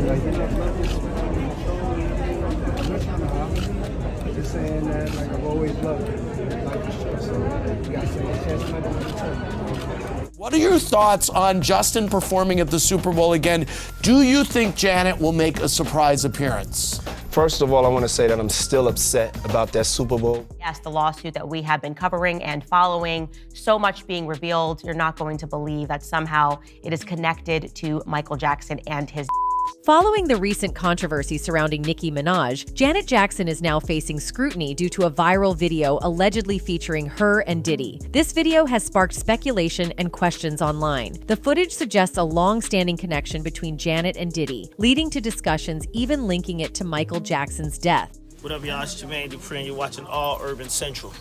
Like, you know, love is just saying that, like, I've always loved it. Life is short, so you gotta say a chance not to return. What are your thoughts on Justin performing at the Super Bowl again? Do you think Janet will make a surprise appearance? First of all, I want to say that I'm still upset about that Super Bowl. Yes, the lawsuit that we have been covering and following, so much being revealed, you're not going to believe that somehow it is connected to Michael Jackson and his. Following the recent controversy surrounding Nicki Minaj, Janet Jackson is now facing scrutiny due to a viral video allegedly featuring her and Diddy. This video has sparked speculation and questions online. The footage suggests a long-standing connection between Janet and Diddy, leading to discussions even linking it to Michael Jackson's death. What up, y'all? It's Jermaine Dupri, and you're watching All Urban Central.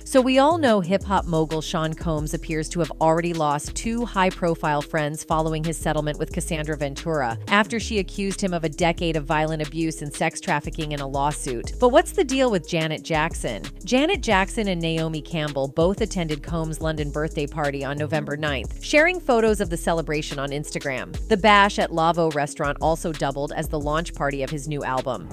So we all know hip-hop mogul Sean Combs appears to have already lost two high-profile friends following his settlement with Cassandra Ventura, after she accused him of a decade of violent abuse and sex trafficking in a lawsuit. But what's the deal with Janet Jackson? Janet Jackson and Naomi Campbell both attended Combs' London birthday party on November 9th, sharing photos of the celebration on Instagram. The bash at Lavo restaurant also doubled as the launch party of his new album.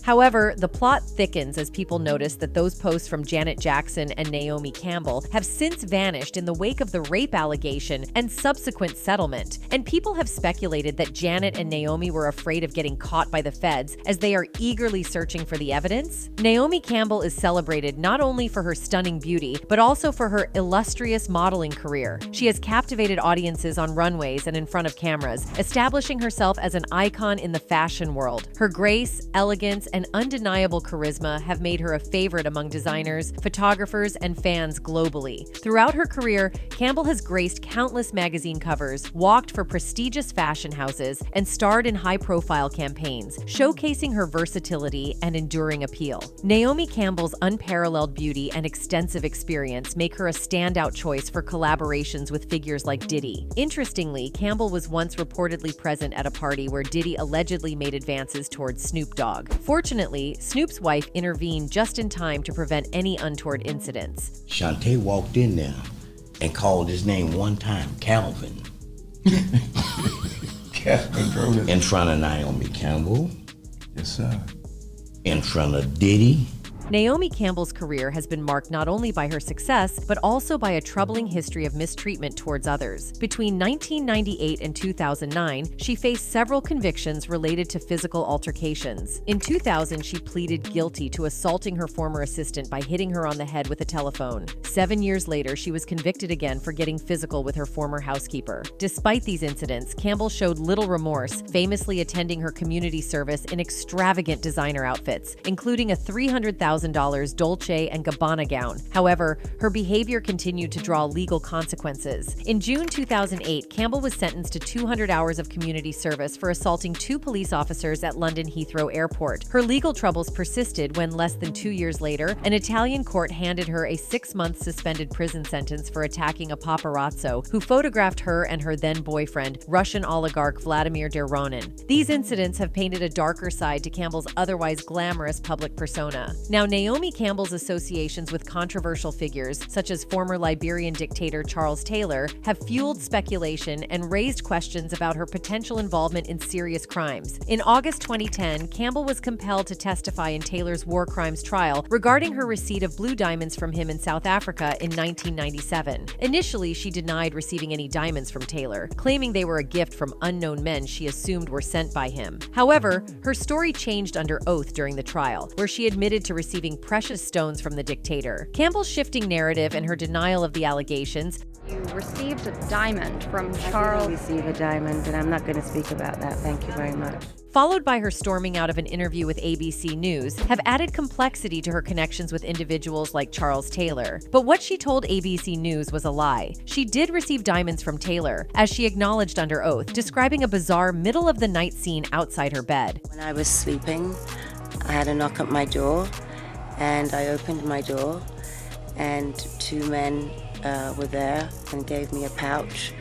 However, the plot thickens as people notice that those posts from Janet Jackson and Naomi Campbell have since vanished in the wake of the rape allegation and subsequent settlement. And people have speculated that Janet and Naomi were afraid of getting caught by the feds as they are eagerly searching for the evidence. Naomi Campbell is celebrated not only for her stunning beauty, but also for her illustrious modeling career. She has captivated audiences on runways and in front of cameras, establishing herself as an icon in the fashion world. Her grace, elegance, and undeniable charisma have made her a favorite among designers, photographers, and fans globally. Throughout her career, Campbell has graced countless magazine covers, walked for prestigious fashion houses, and starred in high-profile campaigns, showcasing her versatility and enduring appeal. Naomi Campbell's unparalleled beauty and extensive experience make her a standout choice for collaborations with figures like Diddy. Interestingly, Campbell was once reportedly present at a party where Diddy allegedly made advances towards Snoop Dogg. Fortunately, Snoop's wife intervened just in time to prevent any untoward incidents. Shantae walked in there and called his name one time, Calvin. In front of Naomi Campbell. Yes, sir. In front of Diddy. Naomi Campbell's career has been marked not only by her success, but also by a troubling history of mistreatment towards others. Between 1998 and 2009, she faced several convictions related to physical altercations. In 2000, she pleaded guilty to assaulting her former assistant by hitting her on the head with a telephone. 7 years later, she was convicted again for getting physical with her former housekeeper. Despite these incidents, Campbell showed little remorse, famously attending her community service in extravagant designer outfits, including a $300,000 Dolce & Gabbana gown. However, her behavior continued to draw legal consequences. In June 2008, Campbell was sentenced to 200 hours of community service for assaulting 2 police officers at London Heathrow Airport. Her legal troubles persisted when, less than 2 years later, an Italian court handed her a 6-month suspended prison sentence for attacking a paparazzo who photographed her and her then-boyfriend, Russian oligarch Vladimir Deronin. These incidents have painted a darker side to Campbell's otherwise glamorous public persona. Now, Naomi Campbell's associations with controversial figures, such as former Liberian dictator Charles Taylor, have fueled speculation and raised questions about her potential involvement in serious crimes. In August 2010, Campbell was compelled to testify in Taylor's war crimes trial regarding her receipt of blue diamonds from him in South Africa in 1997. Initially, she denied receiving any diamonds from Taylor, claiming they were a gift from unknown men she assumed were sent by him. However, her story changed under oath during the trial, where she admitted to receiving precious stones from the dictator. Campbell's shifting narrative and her denial of the allegations. You received a diamond from Charles. I didn't receive a diamond, and I'm not going to speak about that. Thank you very much. Followed by her storming out of an interview with ABC News, have added complexity to her connections with individuals like Charles Taylor. But what she told ABC News was a lie. She did receive diamonds from Taylor, as she acknowledged under oath, describing a bizarre middle-of-the-night scene outside her bed. When I was sleeping, I had a knock at my door, and I opened my door, and 2 men were there and gave me a pouch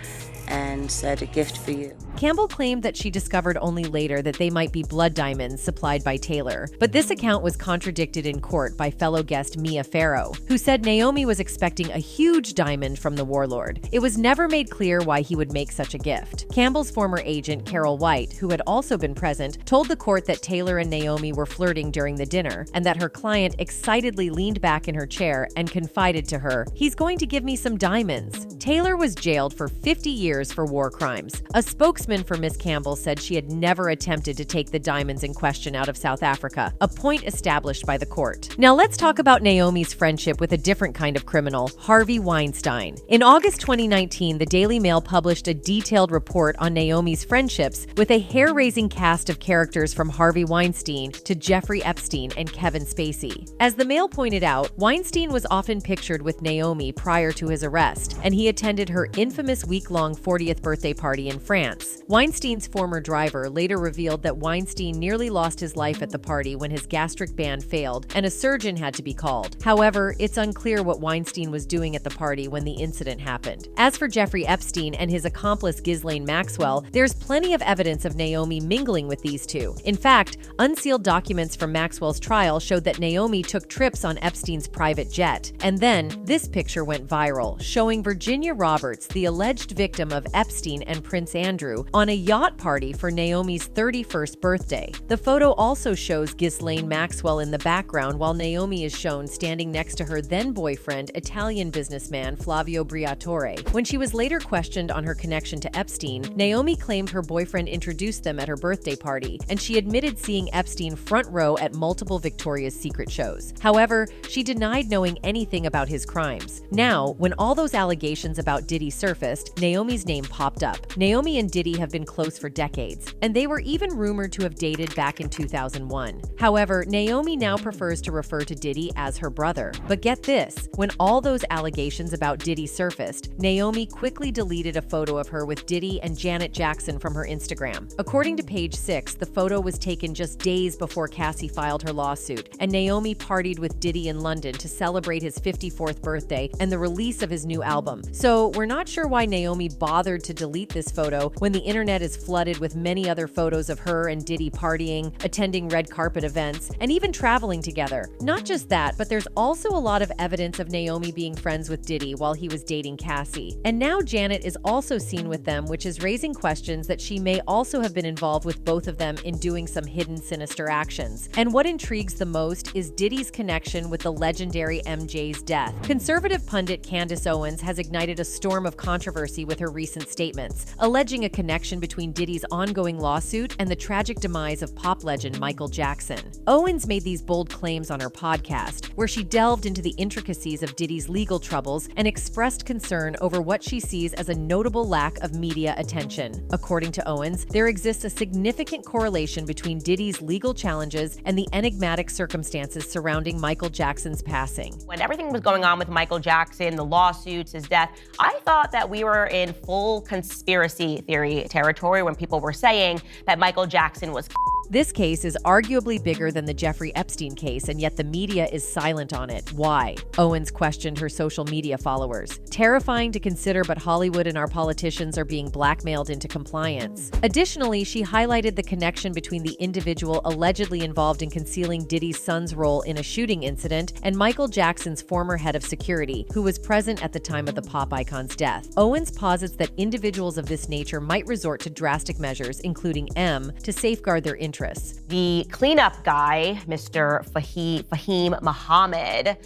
and said, "A gift for you." Campbell claimed that she discovered only later that they might be blood diamonds supplied by Taylor, but this account was contradicted in court by fellow guest Mia Farrow, who said Naomi was expecting a huge diamond from the warlord. It was never made clear why he would make such a gift. Campbell's former agent, Carol White, who had also been present, told the court that Taylor and Naomi were flirting during the dinner, and that her client excitedly leaned back in her chair and confided to her, "He's going to give me some diamonds." Taylor was jailed for 50 years for war crimes. A spokesman for Miss Campbell said she had never attempted to take the diamonds in question out of South Africa, a point established by the court. Now let's talk about Naomi's friendship with a different kind of criminal, Harvey Weinstein. In August 2019, the Daily Mail published a detailed report on Naomi's friendships with a hair-raising cast of characters from Harvey Weinstein to Jeffrey Epstein and Kevin Spacey. As the Mail pointed out, Weinstein was often pictured with Naomi prior to his arrest, and he attended her infamous week-long 40th birthday party in France. Weinstein's former driver later revealed that Weinstein nearly lost his life at the party when his gastric band failed and a surgeon had to be called. However, it's unclear what Weinstein was doing at the party when the incident happened. As for Jeffrey Epstein and his accomplice Ghislaine Maxwell, there's plenty of evidence of Naomi mingling with these two. In fact, unsealed documents from Maxwell's trial showed that Naomi took trips on Epstein's private jet. And then, this picture went viral, showing Virginia Roberts, the alleged victim of Epstein and Prince Andrew, on a yacht party for Naomi's 31st birthday. The photo also shows Ghislaine Maxwell in the background while Naomi is shown standing next to her then-boyfriend, Italian businessman Flavio Briatore. When she was later questioned on her connection to Epstein, Naomi claimed her boyfriend introduced them at her birthday party, and she admitted seeing Epstein front row at multiple Victoria's Secret shows. However, she denied knowing anything about his crimes. Now, when all those allegations about Diddy surfaced, Naomi's name popped up. Naomi and Diddy have been close for decades, and they were even rumored to have dated back in 2001. However, Naomi now prefers to refer to Diddy as her brother. But get this, when all those allegations about Diddy surfaced, Naomi quickly deleted a photo of her with Diddy and Janet Jackson from her Instagram. According to Page 6, the photo was taken just days before Cassie filed her lawsuit, and Naomi partied with Diddy in London to celebrate his 54th birthday and the release of his new album. So we're not sure why Naomi bothered to delete this photo when the internet is flooded with many other photos of her and Diddy partying, attending red carpet events, and even traveling together. Not just that, but there's also a lot of evidence of Naomi being friends with Diddy while he was dating Cassie. And now Janet is also seen with them, which is raising questions that she may also have been involved with both of them in doing some hidden sinister actions. And what intrigues the most is Diddy's connection with the legendary MJ's death. Conservative pundit Candace Owens has ignited a storm of controversy with her recent statements, alleging a connection between Diddy's ongoing lawsuit and the tragic demise of pop legend Michael Jackson. Owens made these bold claims on her podcast, where she delved into the intricacies of Diddy's legal troubles and expressed concern over what she sees as a notable lack of media attention. According to Owens, there exists a significant correlation between Diddy's legal challenges and the enigmatic circumstances surrounding Michael Jackson's passing. When everything was going on with Michael Jackson, the lawsuits, his death, I thought that we were in full conspiracy theory territory when people were saying that Michael Jackson was This case is arguably bigger than the Jeffrey Epstein case, and yet the media is silent on it. Why? Owens questioned her social media followers. Terrifying to consider, but Hollywood and our politicians are being blackmailed into compliance. Additionally, she highlighted the connection between the individual allegedly involved in concealing Diddy's son's role in a shooting incident and Michael Jackson's former head of security, who was present at the time of the pop icon's death. Owens posits that individuals of this nature might resort to drastic measures, including M, to safeguard their interests. The cleanup guy, Mr. Fahim Muhammad,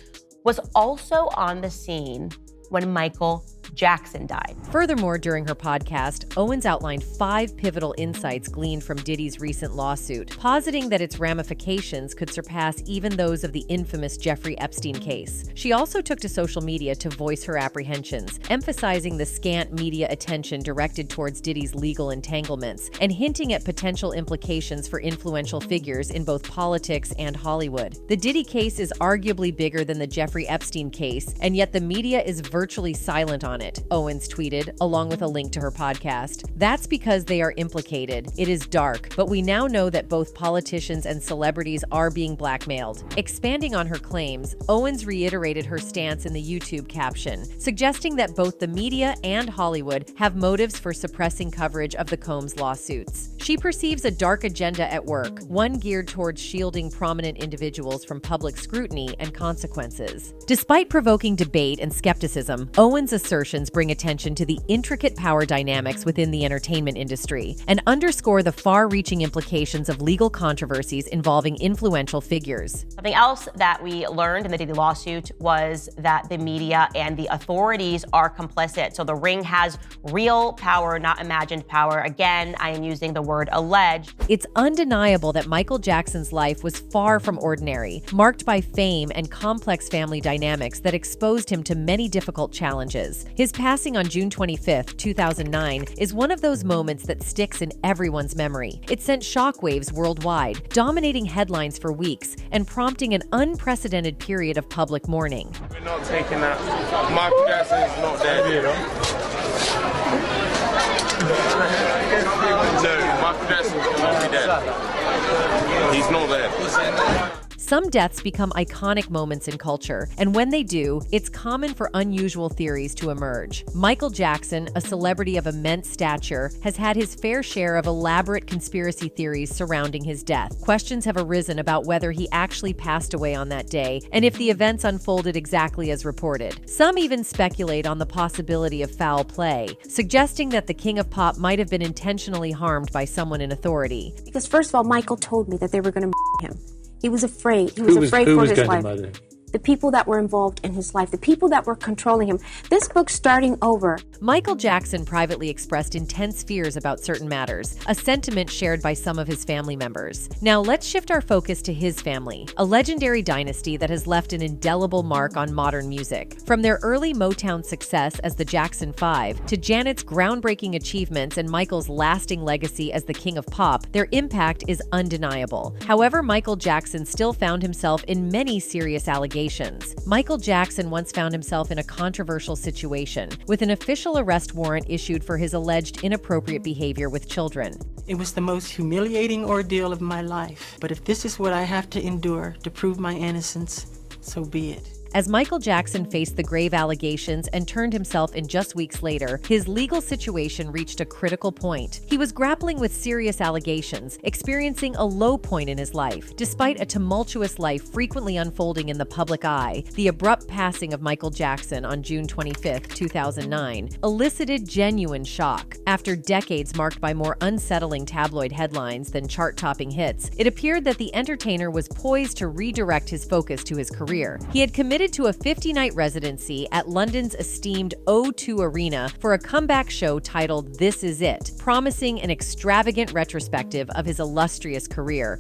was also on the scene when Michael Jackson died. Furthermore, during her podcast, Owens outlined 5 pivotal insights gleaned from Diddy's recent lawsuit, positing that its ramifications could surpass even those of the infamous Jeffrey Epstein case. She also took to social media to voice her apprehensions, emphasizing the scant media attention directed towards Diddy's legal entanglements and hinting at potential implications for influential figures in both politics and Hollywood. The Diddy case is arguably bigger than the Jeffrey Epstein case, and yet the media is virtually silent on on it, Owens tweeted, along with a link to her podcast. That's because they are implicated. It is dark, but we now know that both politicians and celebrities are being blackmailed. Expanding on her claims, Owens reiterated her stance in the YouTube caption, suggesting that both the media and Hollywood have motives for suppressing coverage of the Combs lawsuits. She perceives a dark agenda at work, one geared towards shielding prominent individuals from public scrutiny and consequences. Despite provoking debate and skepticism, Owens' assertions bring attention to the intricate power dynamics within the entertainment industry and underscore the far-reaching implications of legal controversies involving influential figures. Something else that we learned in the Diddy lawsuit was that the media and the authorities are complicit. So the ring has real power, not imagined power. Again, I am using the word alleged. It's undeniable that Michael Jackson's life was far from ordinary, marked by fame and complex family dynamics that exposed him to many difficult challenges. His passing on June 25, 2009, is one of those moments that sticks in everyone's memory. It sent shockwaves worldwide, dominating headlines for weeks and prompting an unprecedented period of public mourning. We're not taking that. Michael Jackson is not dead. No, Michael Jackson cannot be dead. He's not dead. Some deaths become iconic moments in culture, and when they do, it's common for unusual theories to emerge. Michael Jackson, a celebrity of immense stature, has had his fair share of elaborate conspiracy theories surrounding his death. Questions have arisen about whether he actually passed away on that day, and if the events unfolded exactly as reported. Some even speculate on the possibility of foul play, suggesting that the King of Pop might have been intentionally harmed by someone in authority. Because first of all, Michael told me that they were going to him. He was afraid. He was afraid for his life. The people that were involved in his life, the people that were controlling him. This book, Starting Over. Michael Jackson privately expressed intense fears about certain matters, a sentiment shared by some of his family members. Now let's shift our focus to his family, a legendary dynasty that has left an indelible mark on modern music. From their early Motown success as the Jackson 5 to Janet's groundbreaking achievements and Michael's lasting legacy as the King of Pop, their impact is undeniable. However, Michael Jackson still found himself in many serious allegations. Michael Jackson once found himself in a controversial situation, with an official arrest warrant issued for his alleged inappropriate behavior with children. It was the most humiliating ordeal of my life, but if this is what I have to endure to prove my innocence, so be it. As Michael Jackson faced the grave allegations and turned himself in just weeks later, his legal situation reached a critical point. He was grappling with serious allegations, experiencing a low point in his life. Despite a tumultuous life frequently unfolding in the public eye, the abrupt passing of Michael Jackson on June 25, 2009, elicited genuine shock. After decades marked by more unsettling tabloid headlines than chart-topping hits, it appeared that the entertainer was poised to redirect his focus to his career. He had committed to a 50-night residency at London's esteemed O2 Arena for a comeback show titled This Is It, promising an extravagant retrospective of his illustrious career.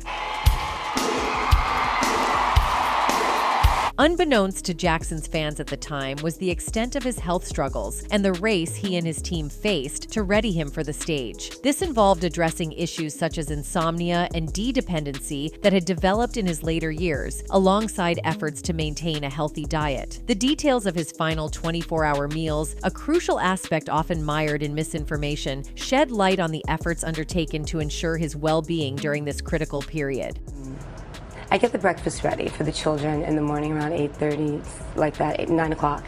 Unbeknownst to Jackson's fans at the time was the extent of his health struggles and the race he and his team faced to ready him for the stage. This involved addressing issues such as insomnia and D-dependency that had developed in his later years, alongside efforts to maintain a healthy diet. The details of his final 24-hour meals, a crucial aspect often mired in misinformation, shed light on the efforts undertaken to ensure his well-being during this critical period. I get the breakfast ready for the children in the morning around 8:30, like that, 9 o'clock.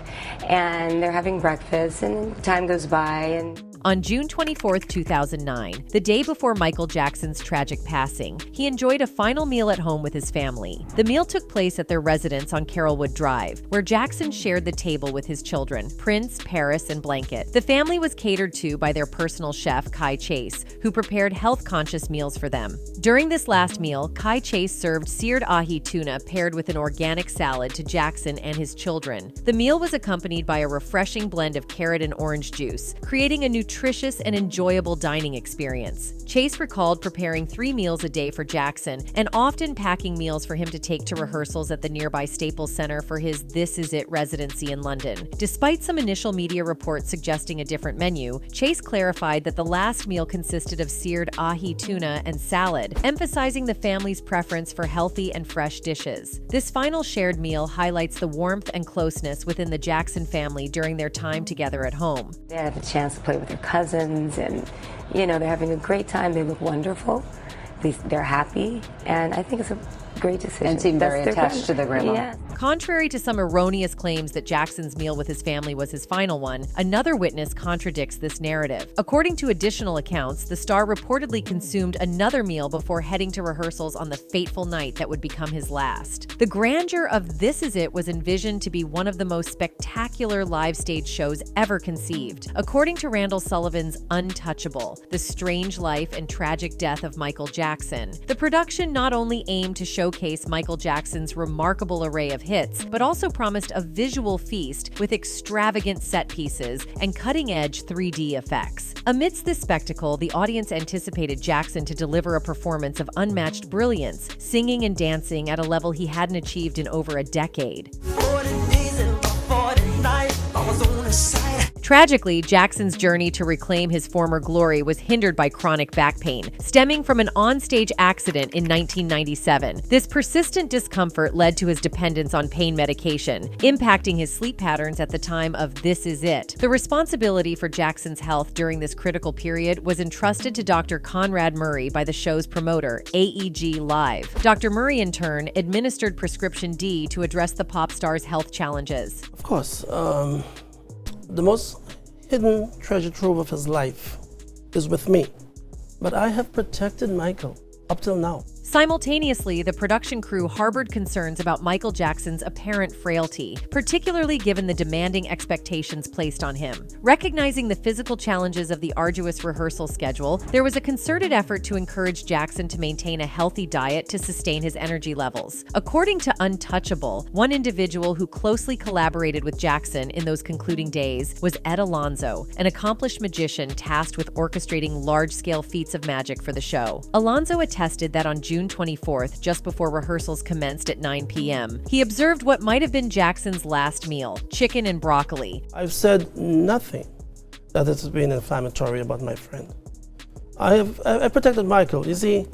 And they're having breakfast and time goes by and... On June 24, 2009, the day before Michael Jackson's tragic passing, he enjoyed a final meal at home with his family. The meal took place at their residence on Carrollwood Drive, where Jackson shared the table with his children, Prince, Paris, and Blanket. The family was catered to by their personal chef, Kai Chase, who prepared health-conscious meals for them. During this last meal, Kai Chase served seared ahi tuna paired with an organic salad to Jackson and his children. The meal was accompanied by a refreshing blend of carrot and orange juice, creating a nutritious nutritious and enjoyable dining experience. Chase recalled preparing 3 meals a day for Jackson and often packing meals for him to take to rehearsals at the nearby Staples Center for his This Is It residency in London. Despite some initial media reports suggesting a different menu, Chase clarified that the last meal consisted of seared ahi tuna and salad, emphasizing the family's preference for healthy and fresh dishes. This final shared meal highlights the warmth and closeness within the Jackson family during their time together at home. They had the chance to play with their cousins, and they're having a great time. They look wonderful. They're happy, and I think it's a great decision. And seem very attached to their grandma. Yeah. Contrary to some erroneous claims that Jackson's meal with his family was his final one, another witness contradicts this narrative. According to additional accounts, the star reportedly consumed another meal before heading to rehearsals on the fateful night that would become his last. The grandeur of This Is It was envisioned to be one of the most spectacular live stage shows ever conceived. According to Randall Sullivan's Untouchable: The Strange Life and Tragic Death of Michael Jackson, the production not only aimed to showcase Michael Jackson's remarkable array of hits, but also promised a visual feast with extravagant set pieces and cutting-edge 3D effects. Amidst this spectacle, the audience anticipated Jackson to deliver a performance of unmatched brilliance, singing and dancing at a level he hadn't achieved in over a decade. Tragically, Jackson's journey to reclaim his former glory was hindered by chronic back pain, stemming from an onstage accident in 1997. This persistent discomfort led to his dependence on pain medication, impacting his sleep patterns at the time of This Is It. The responsibility for Jackson's health during this critical period was entrusted to Dr. Conrad Murray by the show's promoter, AEG Live. Dr. Murray, in turn, administered prescription D to address the pop star's health challenges. Of course, the most hidden treasure trove of his life is with me, but I have protected Michael up till now. Simultaneously, the production crew harbored concerns about Michael Jackson's apparent frailty, particularly given the demanding expectations placed on him. Recognizing the physical challenges of the arduous rehearsal schedule, there was a concerted effort to encourage Jackson to maintain a healthy diet to sustain his energy levels. According to Untouchable, one individual who closely collaborated with Jackson in those concluding days was Ed Alonzo, an accomplished magician tasked with orchestrating large-scale feats of magic for the show. Alonzo attested that on June 24th, just before rehearsals commenced at 9 p.m., he observed what might have been Jackson's last meal: chicken and broccoli. I've said nothing that has been inflammatory about my friend. I protected Michael. You see,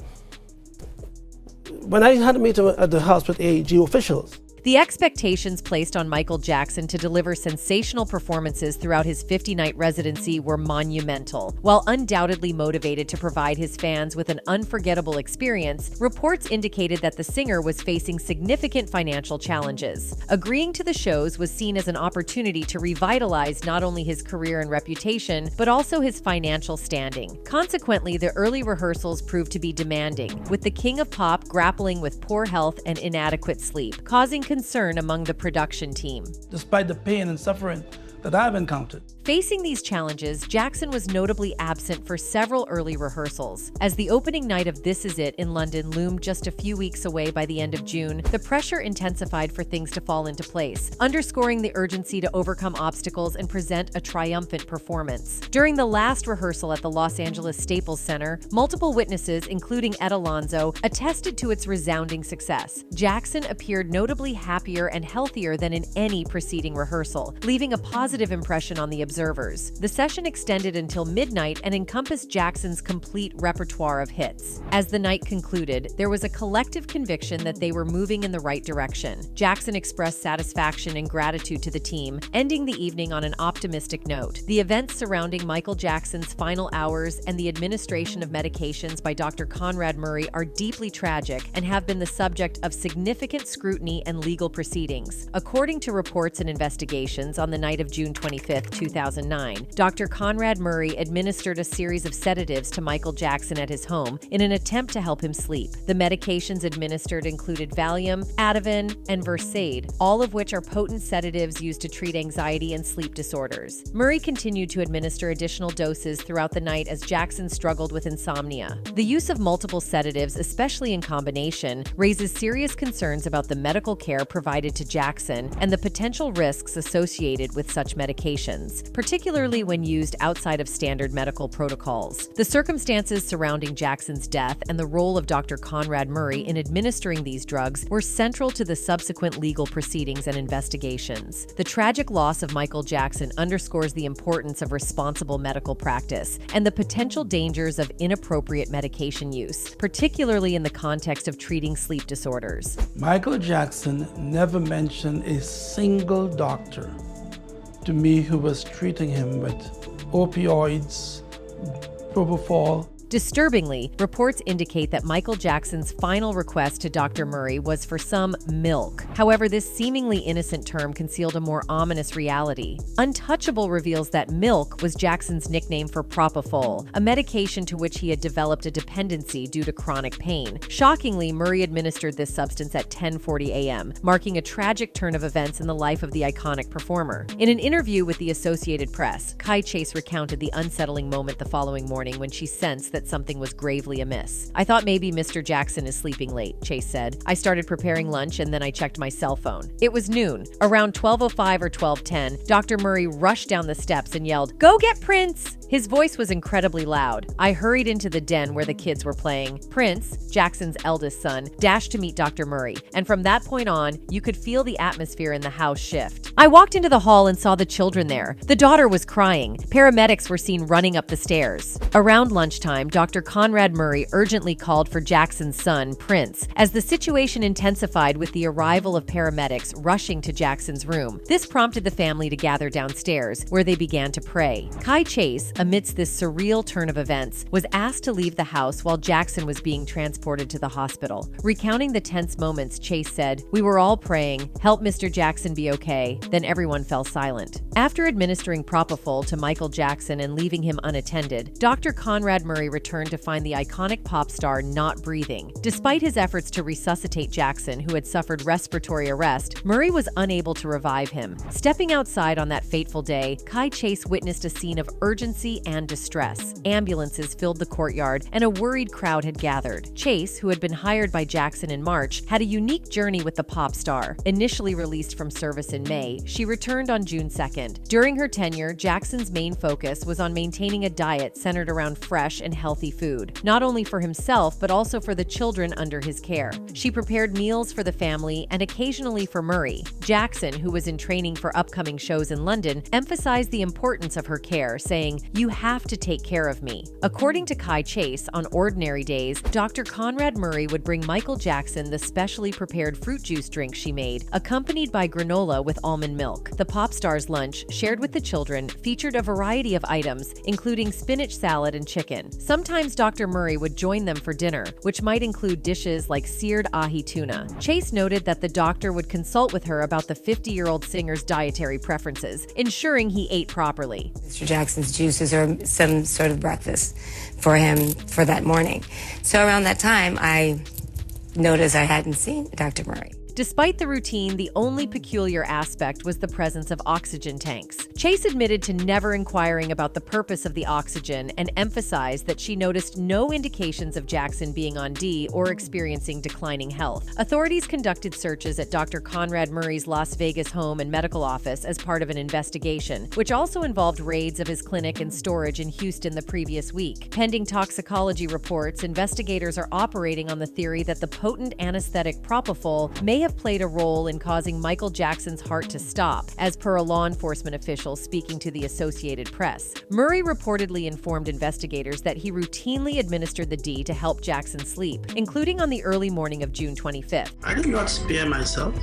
when I had to meet him at the house with AEG officials, The expectations placed on Michael Jackson to deliver sensational performances throughout his 50-night residency were monumental. While undoubtedly motivated to provide his fans with an unforgettable experience, reports indicated that the singer was facing significant financial challenges. Agreeing to the shows was seen as an opportunity to revitalize not only his career and reputation, but also his financial standing. Consequently, the early rehearsals proved to be demanding, with the King of Pop grappling with poor health and inadequate sleep, causing concern among the production team. Despite the pain and suffering that I've encountered. Facing these challenges, Jackson was notably absent for several early rehearsals. As the opening night of This Is It in London loomed just a few weeks away by the end of June, the pressure intensified for things to fall into place, underscoring the urgency to overcome obstacles and present a triumphant performance. During the last rehearsal at the Los Angeles Staples Center, multiple witnesses, including Ed Alonzo, attested to its resounding success. Jackson appeared notably happier and healthier than in any preceding rehearsal, leaving a positive impression on the observers. The session extended until midnight and encompassed Jackson's complete repertoire of hits. As the night concluded, there was a collective conviction that they were moving in the right direction. Jackson expressed satisfaction and gratitude to the team, ending the evening on an optimistic note. The events surrounding Michael Jackson's final hours and the administration of medications by Dr. Conrad Murray are deeply tragic and have been the subject of significant scrutiny and legal proceedings. According to reports and investigations, on the night of June 25, 2009, Dr. Conrad Murray administered a series of sedatives to Michael Jackson at his home in an attempt to help him sleep. The medications administered included Valium, Ativan, and Versade, all of which are potent sedatives used to treat anxiety and sleep disorders. Murray continued to administer additional doses throughout the night as Jackson struggled with insomnia. The use of multiple sedatives, especially in combination, raises serious concerns about the medical care provided to Jackson and the potential risks associated with such such medications, particularly when used outside of standard medical protocols. The circumstances surrounding Jackson's death and the role of Dr. Conrad Murray in administering these drugs were central to the subsequent legal proceedings and investigations. The tragic loss of Michael Jackson underscores the importance of responsible medical practice and the potential dangers of inappropriate medication use, particularly in the context of treating sleep disorders. Michael Jackson never mentioned a single doctor to me who was treating him with opioids, propofol. Disturbingly, reports indicate that Michael Jackson's final request to Dr. Murray was for some milk. However, this seemingly innocent term concealed a more ominous reality. Untouchable reveals that milk was Jackson's nickname for propofol, a medication to which he had developed a dependency due to chronic pain. Shockingly, Murray administered this substance at 10:40 a.m., marking a tragic turn of events in the life of the iconic performer. In an interview with the Associated Press, Kai Chase recounted the unsettling moment the following morning when she sensed that something was gravely amiss. "I thought maybe Mr. Jackson is sleeping late," Chase said. "I started preparing lunch and then I checked my cell phone. It was noon. Around 12:05 or 12:10, Dr. Murray rushed down the steps and yelled, 'Go get Prince!' His voice was incredibly loud. I hurried into the den where the kids were playing. Prince, Jackson's eldest son, dashed to meet Dr. Murray, and from that point on, you could feel the atmosphere in the house shift. I walked into the hall and saw the children there. The daughter was crying. Paramedics were seen running up the stairs. Around lunchtime, Dr. Conrad Murray urgently called for Jackson's son, Prince, as the situation intensified with the arrival of paramedics rushing to Jackson's room. This prompted the family to gather downstairs, where they began to pray. Kai Chase, amidst this surreal turn of events, was asked to leave the house while Jackson was being transported to the hospital. Recounting the tense moments, Chase said, "We were all praying, help Mr. Jackson be okay." Then everyone fell silent. After administering propofol to Michael Jackson and leaving him unattended, Dr. Conrad Murray returned to find the iconic pop star not breathing. Despite his efforts to resuscitate Jackson, who had suffered respiratory arrest, Murray was unable to revive him. Stepping outside on that fateful day, Kai Chase witnessed a scene of urgency and distress. Ambulances filled the courtyard, and a worried crowd had gathered. Chase, who had been hired by Jackson in March, had a unique journey with the pop star. Initially released from service in May, she returned on June 2nd. During her tenure, Jackson's main focus was on maintaining a diet centered around fresh and healthy food, not only for himself but also for the children under his care. She prepared meals for the family and occasionally for Murray. Jackson, who was in training for upcoming shows in London, emphasized the importance of her care, saying, "You have to take care of me." According to Kai Chase, on ordinary days, Dr. Conrad Murray would bring Michael Jackson the specially prepared fruit juice drink she made, accompanied by granola with almond milk. The pop star's lunch, shared with the children, featured a variety of items, including spinach salad and chicken. Sometimes Dr. Murray would join them for dinner, which might include dishes like seared ahi tuna. Chase noted that the doctor would consult with her about the 50-year-old singer's dietary preferences, ensuring he ate properly. Mr. Jackson's juices or some sort of breakfast for him for that morning. So around that time, I noticed I hadn't seen Dr. Murray. Despite the routine, the only peculiar aspect was the presence of oxygen tanks. Chase admitted to never inquiring about the purpose of the oxygen and emphasized that she noticed no indications of Jackson being on D or experiencing declining health. Authorities conducted searches at Dr. Conrad Murray's Las Vegas home and medical office as part of an investigation, which also involved raids of his clinic and storage in Houston the previous week. Pending toxicology reports, investigators are operating on the theory that the potent anesthetic propofol may have played a role in causing Michael Jackson's heart to stop, as per a law enforcement official speaking to the Associated Press. Murray reportedly informed investigators that he routinely administered the D to help Jackson sleep, including on the early morning of June 25th. I did not spare myself.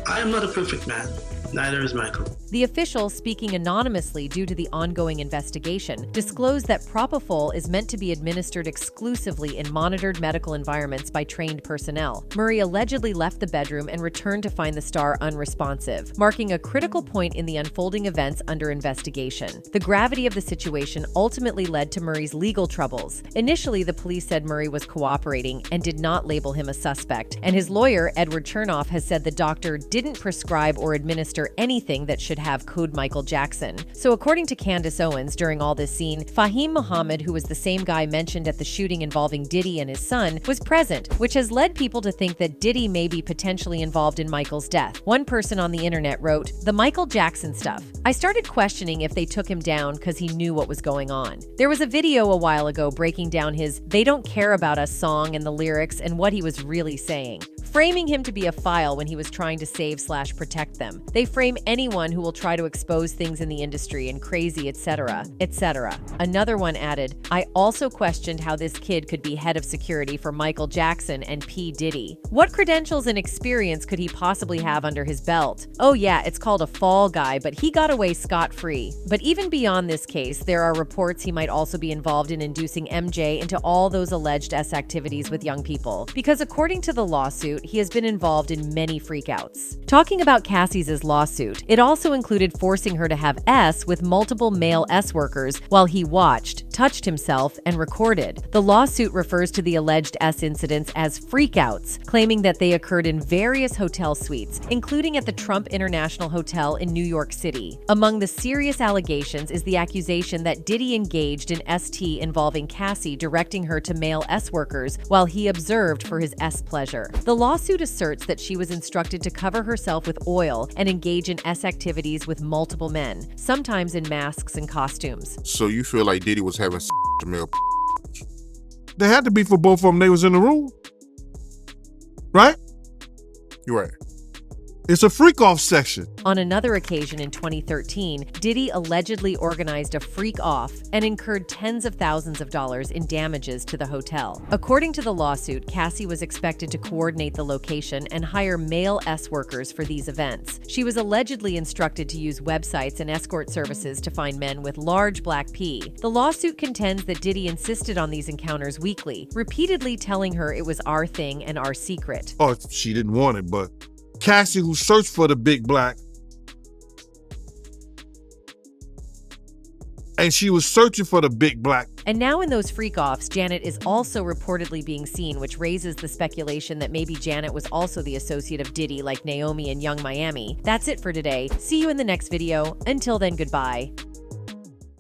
I am not a perfect man. Neither is Michael. The official, speaking anonymously due to the ongoing investigation, disclosed that propofol is meant to be administered exclusively in monitored medical environments by trained personnel. Murray allegedly left the bedroom and returned to find the star unresponsive, marking a critical point in the unfolding events under investigation. The gravity of the situation ultimately led to Murray's legal troubles. Initially, the police said Murray was cooperating and did not label him a suspect, and his lawyer, Edward Chernoff, has said the doctor didn't prescribe or administer after anything that should have code Michael Jackson. So according to Candace Owens, during all this scene, Fahim Muhammad, who was the same guy mentioned at the shooting involving Diddy and his son, was present, which has led people to think that Diddy may be potentially involved in Michael's death. One person on the internet wrote, "The Michael Jackson stuff. I started questioning if they took him down because he knew what was going on. There was a video a while ago breaking down his 'They Don't Care About Us' song and the lyrics and what he was really saying, framing him to be a file when he was trying to save/protect them. They frame anyone who will try to expose things in the industry and crazy, etc., etc." Another one added, "I also questioned how this kid could be head of security for Michael Jackson and P. Diddy. What credentials and experience could he possibly have under his belt? Oh yeah, it's called a fall guy, but he got away scot-free." But even beyond this case, there are reports he might also be involved in inducing MJ into all those alleged S activities with young people, because according to the lawsuit, he has been involved in many freakouts. Talking about Cassie's lawsuit, it also included forcing her to have S with multiple male S workers while he watched, touched himself, and recorded. The lawsuit refers to the alleged S incidents as freakouts, claiming that they occurred in various hotel suites, including at the Trump International Hotel in New York City. Among the serious allegations is the accusation that Diddy engaged in ST involving Cassie directing her to male S workers while he observed for his S pleasure. The lawsuit asserts that she was instructed to cover herself with oil and engage in S activities with multiple men, sometimes in masks and costumes. So you feel like Diddy was having male? They had to be for both of them. They was in the room, right? You're right. It's a freak-off section. On another occasion in 2013, Diddy allegedly organized a freak-off and incurred tens of thousands of dollars in damages to the hotel. According to the lawsuit, Cassie was expected to coordinate the location and hire male S workers for these events. She was allegedly instructed to use websites and escort services to find men with large black P. The lawsuit contends that Diddy insisted on these encounters weekly, repeatedly telling her it was our thing and our secret. Oh, she didn't want it, but Cassie, who searched for the big black, and she was searching for the big black. And now in those freak-offs, Janet is also reportedly being seen, which raises the speculation that maybe Janet was also the associate of Diddy like Naomi and Young Miami. That's it for today. See you in the next video. Until then, goodbye.